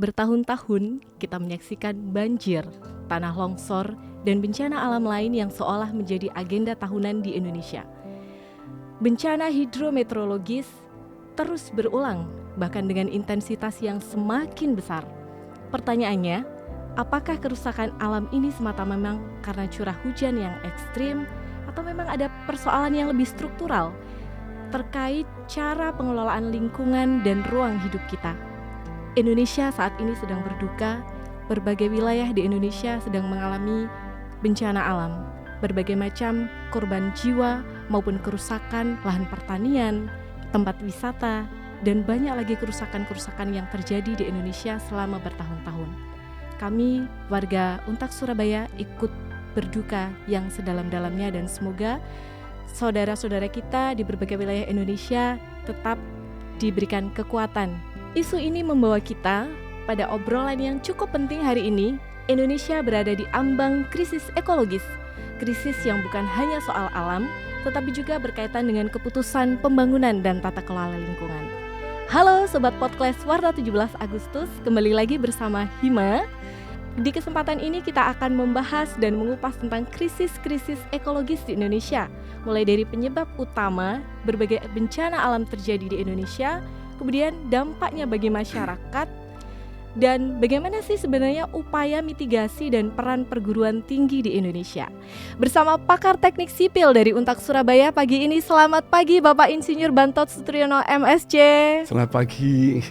Bertahun-tahun kita menyaksikan banjir, tanah longsor, dan bencana alam lain yang seolah menjadi agenda tahunan di Indonesia. Bencana hidrometeorologis terus berulang, bahkan dengan intensitas yang semakin besar. Pertanyaannya, apakah kerusakan alam ini semata memang karena curah hujan yang ekstrim, atau memang ada persoalan yang lebih struktural terkait cara pengelolaan lingkungan dan ruang hidup kita? Indonesia saat ini sedang berduka. Berbagai wilayah di Indonesia sedang mengalami bencana alam, berbagai macam korban jiwa maupun kerusakan lahan pertanian, tempat wisata, dan banyak lagi kerusakan-kerusakan yang terjadi di Indonesia selama bertahun-tahun. Kami warga Untak Surabaya ikut berduka yang sedalam-dalamnya, dan semoga saudara-saudara kita di berbagai wilayah Indonesia tetap diberikan kekuatan. Isu ini membawa kita pada obrolan yang cukup penting hari ini. Indonesia berada di ambang krisis ekologis, krisis yang bukan hanya soal alam, tetapi juga berkaitan dengan keputusan pembangunan dan tata kelola lingkungan. Halo Sobat Podcast Warta 17 Agustus, kembali lagi bersama Hima. Di kesempatan ini kita akan membahas dan mengupas tentang krisis-krisis ekologis di Indonesia, mulai dari penyebab utama berbagai bencana alam terjadi di Indonesia, kemudian dampaknya bagi masyarakat, dan bagaimana sih sebenarnya upaya mitigasi dan peran perguruan tinggi di Indonesia. Bersama pakar teknik sipil dari Untak Surabaya pagi ini, selamat pagi Bapak Insinyur Bantot Sutriyono MSc. Selamat pagi.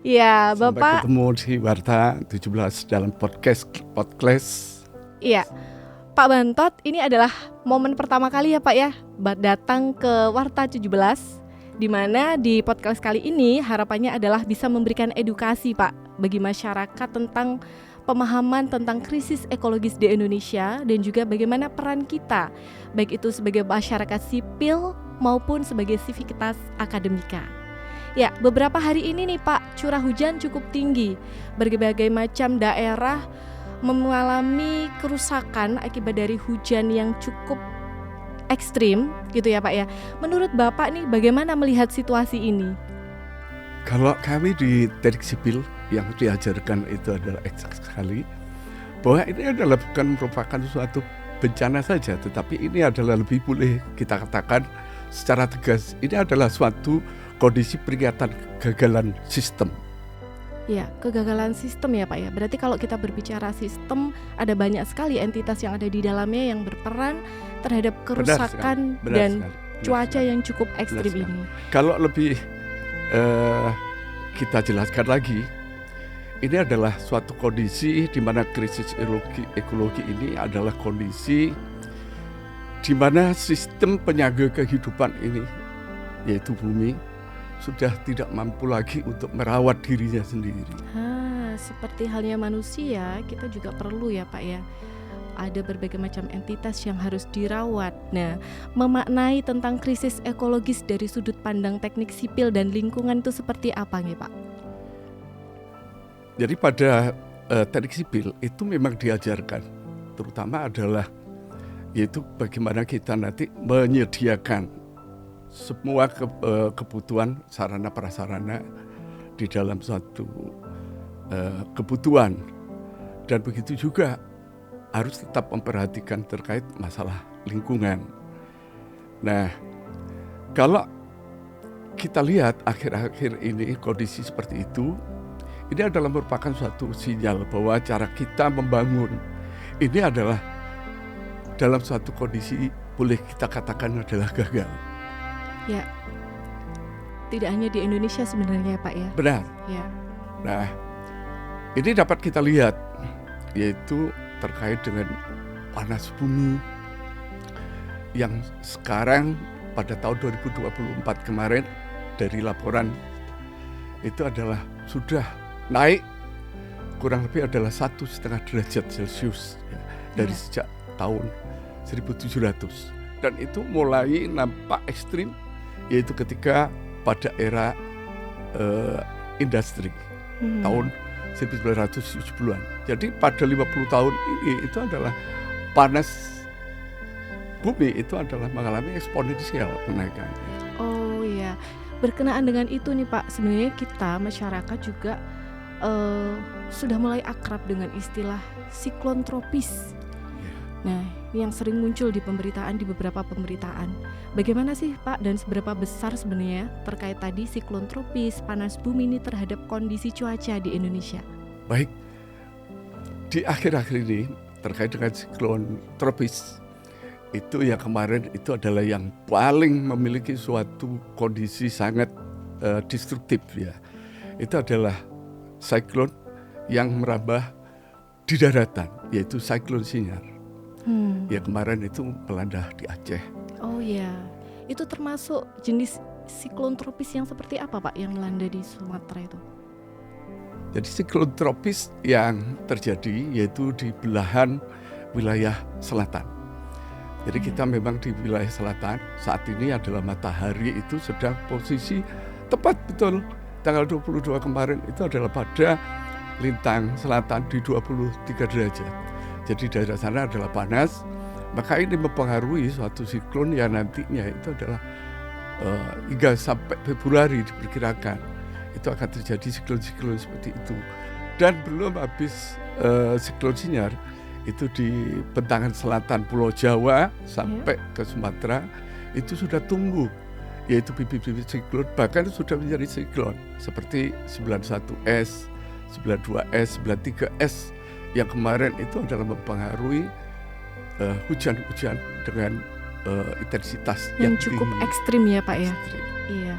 Ya, Sampai Bapak ketemu di Warta 17 dalam podcast. Iya, Pak Bantot, ini adalah momen pertama kali ya Pak ya datang ke Warta 17, di mana di podcast kali ini harapannya adalah bisa memberikan edukasi Pak bagi masyarakat tentang pemahaman tentang krisis ekologis di Indonesia, dan juga bagaimana peran kita, baik itu sebagai masyarakat sipil maupun sebagai sivitas akademika. Ya, beberapa hari ini nih Pak, curah hujan cukup tinggi. Berbagai macam daerah mengalami kerusakan akibat dari hujan yang cukup ekstrim gitu ya Pak ya. Menurut Bapak nih bagaimana melihat situasi ini? Kalau kami di teknik sipil yang diajarkan itu adalah eksak sekali, bahwa ini adalah bukan merupakan suatu bencana saja, tetapi ini adalah lebih boleh kita katakan secara tegas, ini adalah suatu kondisi peringatan kegagalan sistem. Ya, kegagalan sistem ya Pak ya. Berarti kalau kita berbicara sistem, ada banyak sekali entitas yang ada di dalamnya yang berperan terhadap kerusakan dan cuaca yang cukup ekstrim ini. Kalau lebih kita jelaskan lagi, ini adalah suatu kondisi di mana krisis ekologi ini adalah kondisi di mana sistem penyaga kehidupan ini, yaitu bumi, sudah tidak mampu lagi untuk merawat dirinya sendiri. Seperti halnya manusia, kita juga perlu ya Pak ya, ada berbagai macam entitas yang harus dirawat. Nah, memaknai tentang krisis ekologis dari sudut pandang teknik sipil dan lingkungan itu seperti apa nih Pak? Jadi pada teknik sipil itu memang diajarkan, terutama adalah yaitu bagaimana kita nanti menyediakan semua kebutuhan sarana prasarana di dalam suatu kebutuhan, dan begitu juga harus tetap memperhatikan terkait masalah lingkungan. Nah, kalau kita lihat akhir-akhir ini kondisi seperti itu, ini adalah merupakan suatu sinyal bahwa cara kita membangun ini adalah dalam suatu kondisi boleh kita katakan adalah gagal. Ya, tidak hanya di Indonesia sebenarnya Pak ya. Benar. Ya. Nah, ini dapat kita lihat, yaitu terkait dengan panas bumi yang sekarang pada tahun 2024 kemarin dari laporan itu adalah sudah naik kurang lebih adalah 1,5 derajat Celcius ya, dari sejak tahun 1700, dan itu mulai nampak ekstrim yaitu ketika pada era industri tahun 1970-an. Jadi pada 50 tahun ini itu adalah panas bumi itu adalah mengalami eksponensial kenaikannya. Oh iya, berkenaan dengan itu nih Pak, sebenarnya kita masyarakat juga sudah mulai akrab dengan istilah siklon tropis. Ya. Nah, yang sering muncul di beberapa pemberitaan. Bagaimana sih Pak, dan seberapa besar sebenarnya terkait tadi siklon tropis, panas bumi ini terhadap kondisi cuaca di Indonesia? Baik, di akhir-akhir ini terkait dengan siklon tropis, itu yang kemarin itu adalah yang paling memiliki suatu kondisi sangat destruktif ya. Itu adalah siklon yang merambah di daratan, yaitu siklon Sinyar. Ya kemarin itu melanda di Aceh. Oh ya, itu termasuk jenis siklon tropis yang seperti apa Pak yang melanda di Sumatera itu? Jadi siklon tropis yang terjadi yaitu di belahan wilayah selatan. Jadi kita memang di wilayah selatan saat ini adalah matahari itu sedang posisi tepat betul tanggal 22 kemarin itu adalah pada lintang selatan di 23 derajat. Jadi daerah sana adalah panas, maka ini mempengaruhi suatu siklon yang nantinya itu adalah hingga sampai Februari diperkirakan itu akan terjadi siklon-siklon seperti itu. Dan belum habis siklon Sinyar itu di bentangan selatan Pulau Jawa sampai ke Sumatera itu sudah tumbuh, yaitu bibit-bibit siklon, bahkan sudah menjadi siklon seperti 91S, 92S, 93S yang kemarin itu adalah mempengaruhi hujan-hujan dengan intensitas yang cukup ekstrim ya Pak ya. Ekstrim. Iya.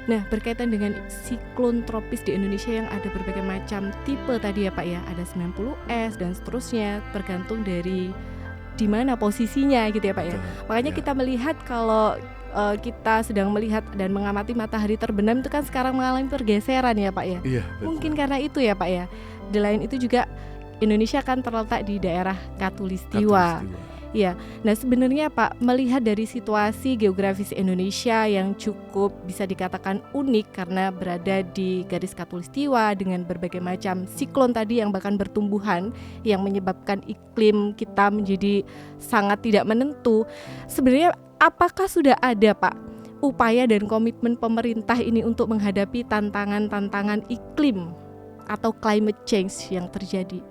Nah, berkaitan dengan siklon tropis di Indonesia yang ada berbagai macam tipe tadi ya Pak ya, ada 90S dan seterusnya, tergantung dari di mana posisinya gitu ya Pak ya. Makanya kita melihat kalau kita sedang melihat dan mengamati matahari terbenam itu kan sekarang mengalami pergeseran ya Pak ya. Iya, betul. Mungkin karena itu ya Pak ya. Di lain itu juga Indonesia kan terletak di daerah Katulistiwa. Ya, nah sebenarnya Pak, melihat dari situasi geografis Indonesia yang cukup bisa dikatakan unik karena berada di garis Katulistiwa dengan berbagai macam siklon tadi yang bahkan bertumbuhan yang menyebabkan iklim kita menjadi sangat tidak menentu. Sebenarnya apakah sudah ada Pak upaya dan komitmen pemerintah ini untuk menghadapi tantangan-tantangan iklim atau climate change yang terjadi?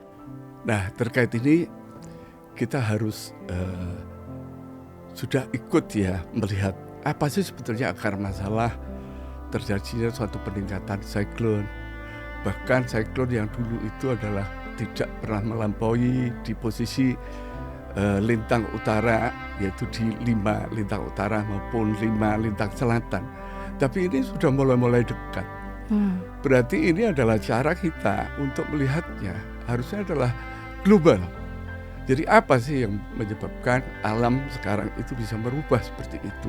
Nah, terkait ini kita harus sudah ikut ya melihat apa sih sebetulnya akar masalah terjadinya suatu peningkatan siklon. Bahkan siklon yang dulu itu adalah tidak pernah melampaui di posisi lintang utara, yaitu di 5 lintang utara maupun 5 lintang selatan. Tapi ini sudah mulai dekat. Berarti ini adalah cara kita untuk melihatnya harusnya adalah global. Jadi apa sih yang menyebabkan alam sekarang itu bisa merubah seperti itu,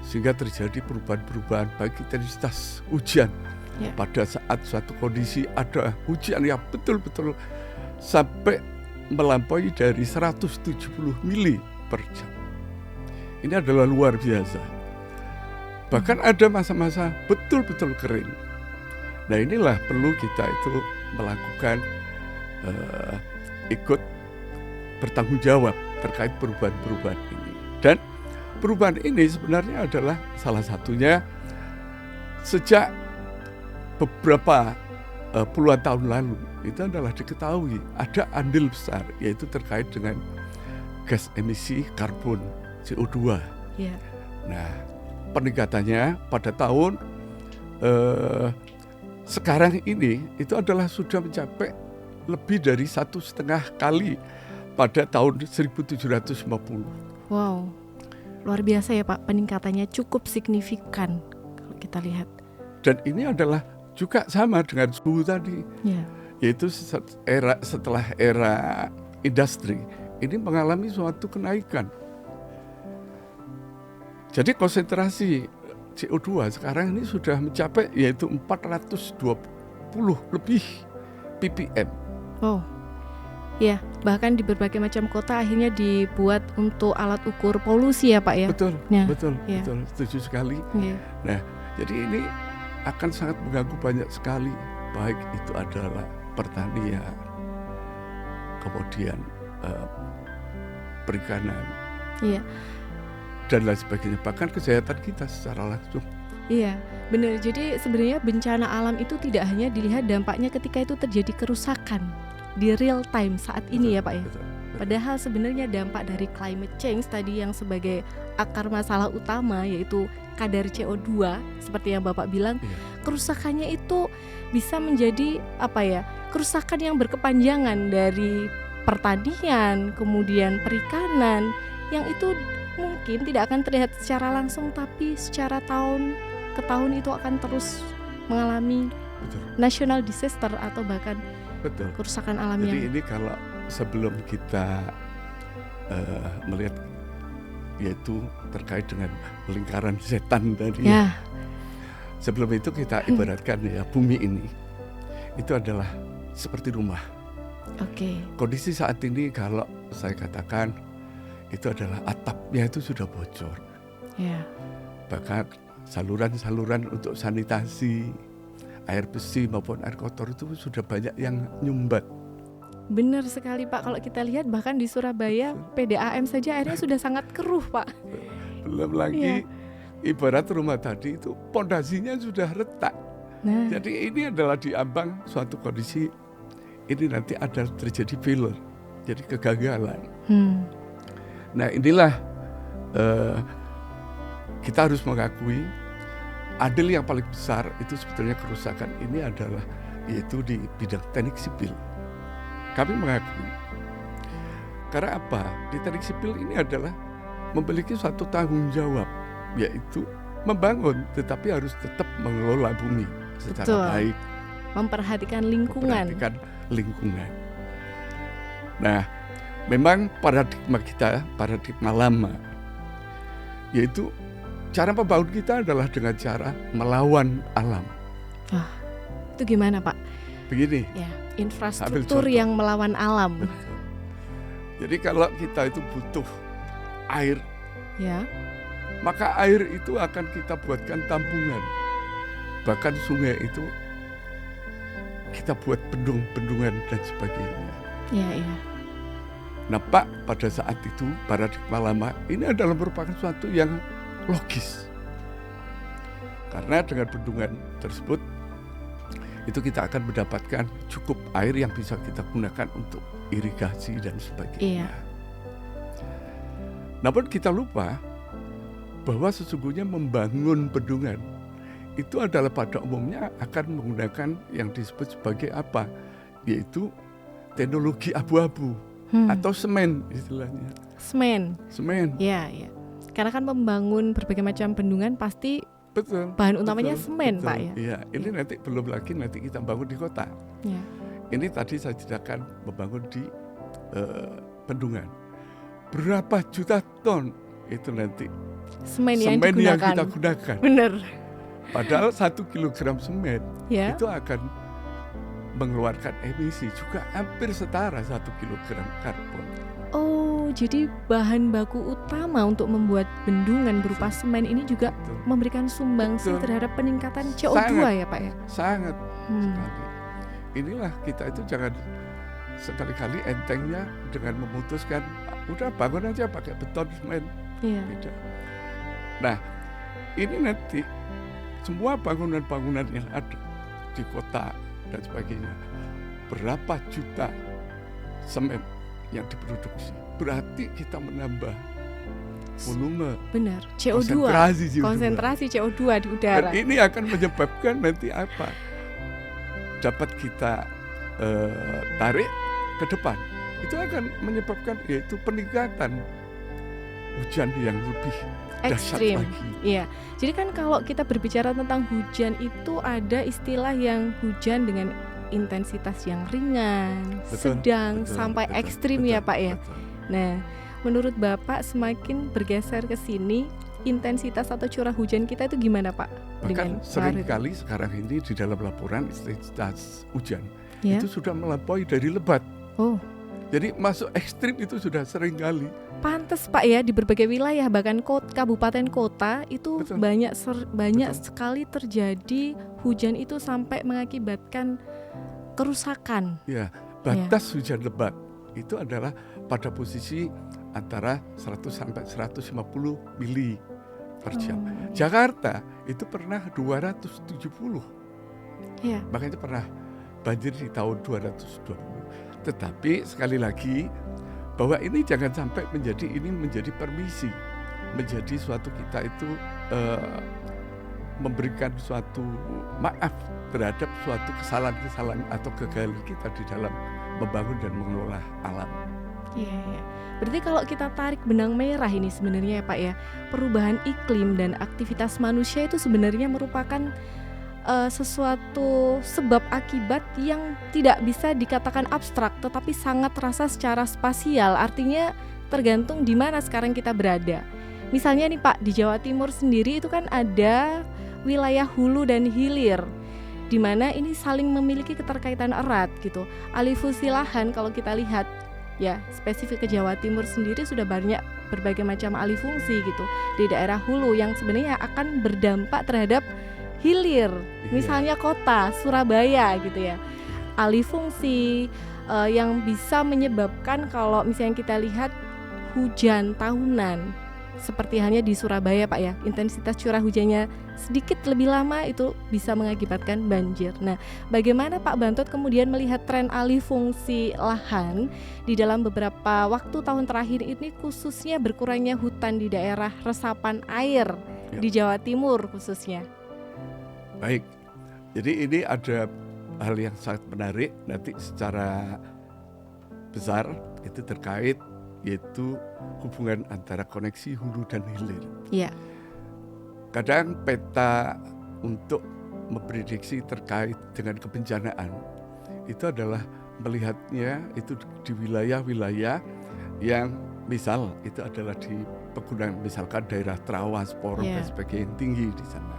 sehingga terjadi perubahan-perubahan baik intensitas hujan pada saat suatu kondisi ada hujan yang betul-betul sampai melampaui dari 170 mili per jam. Ini adalah luar biasa. Bahkan ada masa-masa betul-betul kering. Nah inilah perlu kita itu melakukan ikut bertanggung jawab terkait perubahan-perubahan ini. Dan perubahan ini sebenarnya adalah salah satunya sejak beberapa puluhan tahun lalu itu adalah diketahui ada andil besar yaitu terkait dengan gas emisi karbon CO2. Nah peningkatannya pada tahun sekarang ini itu adalah sudah mencapai lebih dari 1,5 kali pada tahun 1750. Wow, luar biasa ya Pak, peningkatannya cukup signifikan kalau kita lihat. Dan ini adalah juga sama dengan suhu tadi, yaitu setelah era industri ini mengalami suatu kenaikan. Jadi konsentrasi CO2 sekarang ini sudah mencapai yaitu 420 lebih ppm. Oh. Ya, bahkan di berbagai macam kota akhirnya dibuat untuk alat ukur polusi ya Pak ya. Betul, ya. betul, setuju sekali. Nah, jadi ini akan sangat mengganggu banyak sekali, baik itu adalah pertanian, kemudian perikanan, dan lain sebagainya, bahkan kesehatan kita secara langsung. Iya, benar. Jadi sebenarnya bencana alam itu tidak hanya dilihat dampaknya ketika itu terjadi kerusakan di real time saat ini ya Pak ya. Betul. Padahal sebenarnya dampak dari climate change tadi yang sebagai akar masalah utama yaitu kadar CO2 seperti yang Bapak bilang, Iya. kerusakannya itu bisa menjadi kerusakan yang berkepanjangan dari pertanian, kemudian perikanan yang itu mungkin tidak akan terlihat secara langsung tapi secara tahun ke tahun itu akan terus mengalami Betul. national disaster atau bahkan Betul. kerusakan alam Jadi yang ini kalau sebelum kita melihat yaitu terkait dengan lingkaran setan tadi. ya. Sebelum itu kita ibaratkan ya bumi ini itu adalah seperti rumah. Oke. Kondisi saat ini kalau saya katakan itu adalah atapnya itu sudah bocor. Ya. Bahkan saluran-saluran untuk sanitasi, air bersih maupun air kotor itu sudah banyak yang nyumbat. Benar sekali Pak, kalau kita lihat bahkan di Surabaya PDAM saja airnya sudah sangat keruh Pak. Belum lagi ibarat rumah tadi itu pondasinya sudah retak. Nah, Jadi ini adalah diambang suatu kondisi ini nanti ada terjadi failure, jadi kegagalan. Nah inilah kita harus mengakui adil yang paling besar itu sebetulnya kerusakan ini adalah yaitu di bidang teknik sipil. Kami mengakui. Karena apa? Di teknik sipil ini adalah memiliki suatu tanggung jawab, yaitu membangun, tetapi harus tetap mengelola bumi secara Betul. baik, memperhatikan lingkungan. memperhatikan lingkungan. Nah, memang paradigma kita, paradigma lama, yaitu cara membangun kita adalah dengan cara melawan alam. Itu gimana Pak? Begini, Ya, Ambil infrastruktur contoh. yang melawan alam. betul. Jadi kalau kita itu butuh air, Ya, maka air itu akan kita buatkan tampungan. Bahkan sungai itu kita buat bendungan dan sebagainya. ya. Nah Pak, pada saat itu paradigma lama ini adalah merupakan suatu yang logis. Karena dengan bendungan tersebut itu kita akan mendapatkan cukup air yang bisa kita gunakan untuk irigasi dan sebagainya. Iya. Namun kita lupa bahwa sesungguhnya membangun bendungan itu adalah pada umumnya akan menggunakan yang disebut sebagai apa? Yaitu teknologi abu-abu atau semen istilahnya. Semen. Ya. Karena kan membangun berbagai macam bendungan pasti Betul. bahan utamanya semen betul. Pak ya. Iya, ini nanti belum lagi nanti kita bangun di kota. Ya. Ini tadi saya ceritakan membangun di bendungan. Berapa juta ton itu nanti Semen yang semen yang digunakan. kita gunakan. Bener. Padahal 1 kilogram semen Ya. itu akan mengeluarkan emisi juga hampir setara 1 kilogram karbon. Oh, jadi bahan baku utama untuk membuat bendungan berupa semen ini juga Betul. memberikan sumbangsi Betul. terhadap peningkatan CO2 Sangat. ya Pak ya. Sangat Hmm. sekali. Inilah kita itu jangan sekali-kali entengnya dengan memutuskan udah bangun aja pakai beton semen. Iya. Tidak. Nah, ini nanti semua bangunan-bangunan yang ada di kota dan sebagainya, berapa juta semen yang diproduksi, berarti kita menambah volume Benar. CO2. konsentrasi CO2. Konsentrasi CO2 di Dan udara. ini akan menyebabkan nanti apa? Dapat kita tarik ke depan. Itu akan menyebabkan yaitu peningkatan hujan yang lebih dahsyat Ekstrim. lagi. Iya. Jadi kan kalau kita berbicara tentang hujan itu ada istilah yang hujan dengan intensitas yang ringan, Betul, sedang betul, sampai betul, ekstrim betul, ya Pak ya. betul. Nah, menurut Bapak semakin bergeser ke sini intensitas atau curah hujan kita itu gimana Pak? Bahkan pengaruh seringkali sekarang ini di dalam laporan intensitas hujan ya? itu sudah melampaui dari lebat. Oh, Jadi masuk ekstrim itu sudah sering kali. pantes Pak ya, di berbagai wilayah bahkan kabupaten kota itu Betul. banyak Betul. sekali terjadi hujan itu sampai mengakibatkan kerusakan. Ya, batas hujan lebat itu adalah pada posisi antara 100 sampai 150 mili per jam. Oh, Jakarta itu pernah 270. iya. Makanya pernah banjir di tahun 220. Tetapi sekali lagi bahwa ini jangan sampai menjadi permisi, menjadi suatu kita itu memberikan suatu maaf terhadap suatu kesalahan-kesalahan atau kegagalan kita di dalam membangun dan mengelola alam. Iya, iya. Berarti kalau kita tarik benang merah ini sebenarnya ya Pak ya, perubahan iklim dan aktivitas manusia itu sebenarnya merupakan sesuatu sebab akibat yang tidak bisa dikatakan abstrak, tetapi sangat terasa secara spasial. Artinya tergantung di mana sekarang kita berada. Misalnya nih Pak, di Jawa Timur sendiri itu kan ada wilayah hulu dan hilir, di mana ini saling memiliki keterkaitan erat gitu. Alih fungsi lahan kalau kita lihat ya spesifik ke Jawa Timur sendiri sudah banyak berbagai macam alih fungsi gitu di daerah hulu yang sebenarnya akan berdampak terhadap hilir, misalnya kota Surabaya gitu ya. Alih fungsi yang bisa menyebabkan kalau misalnya kita lihat hujan tahunan seperti halnya di Surabaya Pak ya, intensitas curah hujannya sedikit lebih lama itu bisa mengakibatkan banjir. Nah, bagaimana Pak Bantot kemudian melihat tren alih fungsi lahan di dalam beberapa waktu tahun terakhir ini, khususnya berkurangnya hutan di daerah resapan air di Jawa Timur khususnya? Baik, jadi ini ada hal yang sangat menarik nanti secara besar itu terkait yaitu hubungan antara koneksi hulu dan hilir. Iya. Kadang peta untuk memprediksi terkait dengan kebencanaan itu adalah melihatnya itu di wilayah-wilayah yang misal itu adalah di pegunungan, misalkan daerah Trawas, Porong dan sebagainya yang tinggi di sana.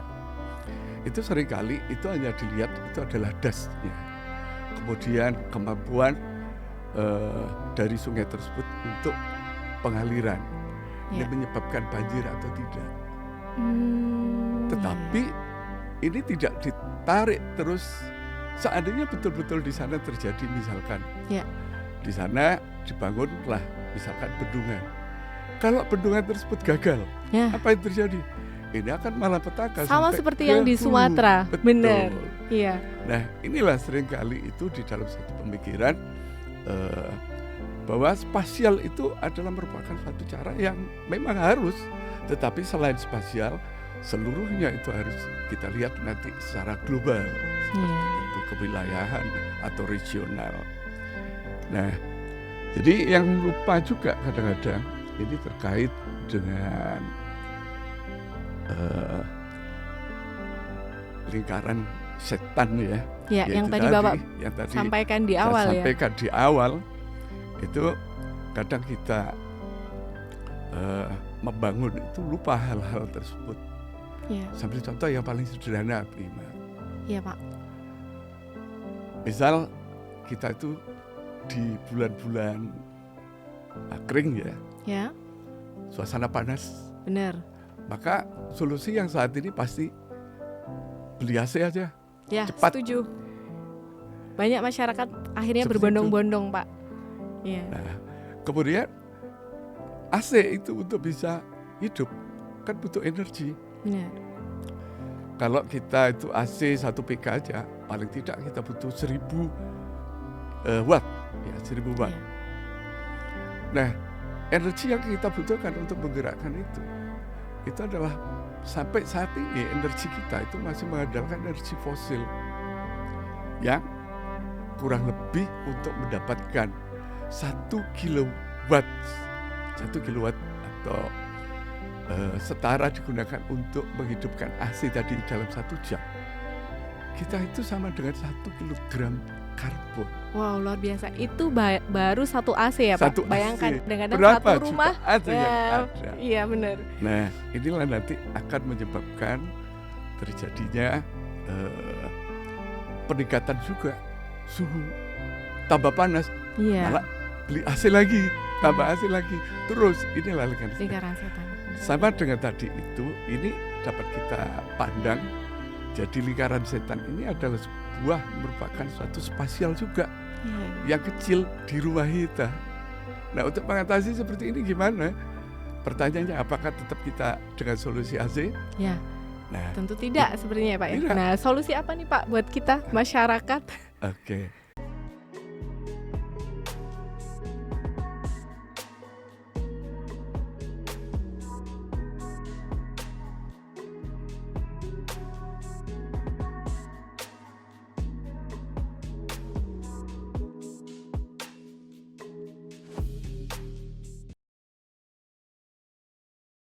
Itu seringkali itu hanya dilihat itu adalah dasnya, kemudian kemampuan dari sungai tersebut untuk pengaliran, ini menyebabkan banjir atau tidak. Tetapi ini tidak ditarik terus. Seandainya betul-betul di sana terjadi misalkan di sana dibangunlah misalkan bendungan, kalau bendungan tersebut gagal, apa yang terjadi? Ini akan malah petaka sama seperti yang di Sumatera. Benar. Iya. Nah, inilah seringkali itu di dalam satu pemikiran bahwa spasial itu adalah merupakan satu cara yang memang harus, tetapi selain spasial seluruhnya itu harus kita lihat nanti secara global, seperti itu kewilayahan atau regional. Nah, jadi yang lupa juga kadang-kadang ini terkait dengan lingkaran setan ya. Ya, yang tadi Bapak sampaikan di awal di awal itu kadang kita membangun itu lupa hal-hal tersebut. Sambil contoh yang paling sederhana, Prima. Iya Pak. Misal kita itu di bulan-bulan kering ya. Suasana panas. Benar. Maka solusi yang saat ini pasti beli AC aja. Ya, cepat. Setuju. Banyak masyarakat akhirnya berbondong-bondong, Pak. Iya. Nah, kemudian AC itu untuk bisa hidup kan butuh energi. Benar. Kalau kita itu AC 1 PK aja, paling tidak kita butuh 1000 watt, ya 1000 watt. Ya. Nah, energi yang kita butuhkan untuk menggerakkan itu adalah sampai saat ini energi kita itu masih mengandalkan energi fosil yang kurang lebih untuk mendapatkan 1 kilowatt atau setara digunakan untuk menghidupkan AC tadi dalam 1 jam. Kita itu sama dengan 1 kilogram karbon. Wow, luar biasa. Itu baru 1 AC ya Pak? Bayangkan dengan berapa 1 rumah ada yang ada. Iya benar. Nah, inilah nanti akan menyebabkan terjadinya peningkatan juga suhu, tambah panas, malah beli AC lagi, tambah AC lagi, terus inilah lingkaran setan. Sama dengan tadi itu, ini dapat kita pandang. Jadi lingkaran setan ini adalah merupakan suatu spasial juga yang kecil di rumah kita. Nah, untuk mengatasi seperti ini gimana? pertanyaannya apakah tetap kita dengan solusi AC? Ya, Nah, tentu tidak sebenarnya ya Pak ya. Tidak. Nah, solusi apa nih Pak buat kita masyarakat? oke.